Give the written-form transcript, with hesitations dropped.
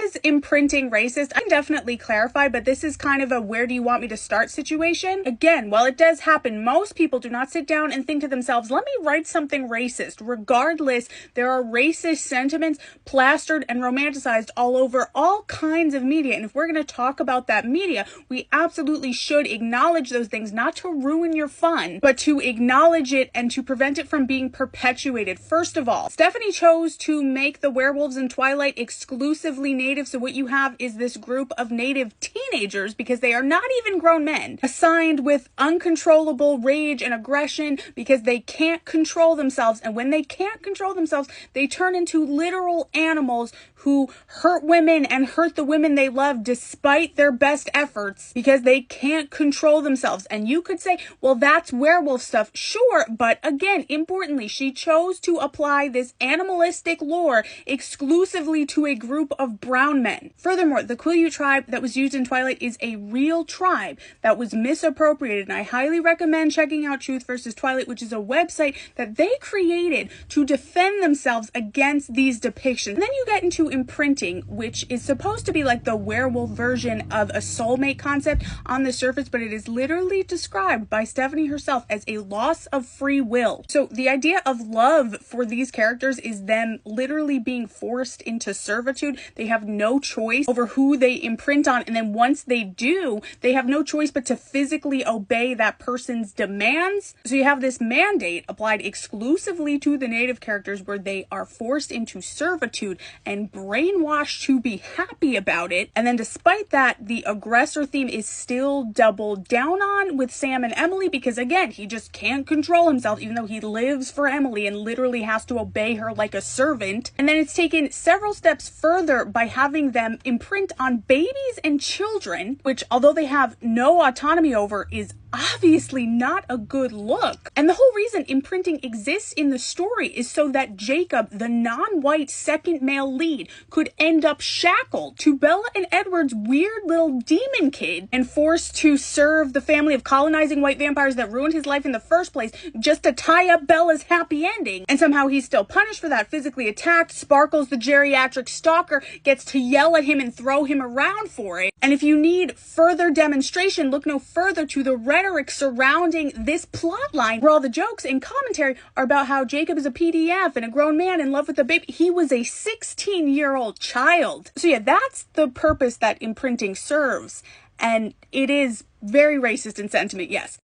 Is imprinting racist? I can definitely clarify, but this is kind of a where do you want me to start situation. Again, while it does happen, most people do not sit down and think to themselves, let me write something racist. Regardless, there are racist sentiments plastered and romanticized all over all kinds of media. And if we're going to talk about that media, we absolutely should acknowledge those things, not to ruin your fun, but to acknowledge it and to prevent it from being perpetuated. First of all, Stephanie chose to make the werewolves in Twilight exclusively native. So what you have is this group of native teenagers, because they are not even grown men, assigned with uncontrollable rage and aggression because they can't control themselves. And when they can't control themselves, they turn into literal animals who hurt women and hurt the women they love despite their best efforts because they can't control themselves. And you could say, well, that's werewolf stuff. Sure, but again, importantly, she chose to apply this animalistic lore exclusively to a group of brown men. Furthermore, the Quileute tribe that was used in Twilight is a real tribe that was misappropriated, and I highly recommend checking out Truth versus Twilight, which is a website that they created to defend themselves against these depictions. And then you get into imprinting, which is supposed to be like the werewolf version of a soulmate concept on the surface, but it is literally described by Stephanie herself as a loss of free will. So the idea of love for these characters is them literally being forced into servitude. They have no choice over who they imprint on, and then once they do, they have no choice but to physically obey that person's demands. So you have this mandate applied exclusively to the native characters where they are forced into servitude and brainwashed to be happy about it. And then despite that, the aggressor theme is still doubled down on with Sam and Emily because, again, he just can't control himself even though he lives for Emily and literally has to obey her like a servant. And then it's taken several steps further by having them imprint on babies and children, which, although they have no autonomy over, is obviously not a good look. And the whole reason imprinting exists in the story is so that Jacob, the non-white second male lead, could end up shackled to Bella and Edward's weird little demon kid and forced to serve the family of colonizing white vampires that ruined his life in the first place just to tie up Bella's happy ending. And somehow he's still punished for that, physically attacked. Sparkles, the geriatric stalker, gets to yell at him and throw him around for it. And if you need further demonstration, look no further to the rhetoric surrounding this plot line where all the jokes and commentary are about how Jacob is a PDF and a grown man in love with a baby. He was a 16-year-old child. So yeah, that's the purpose that imprinting serves. And it is very racist in sentiment, yes.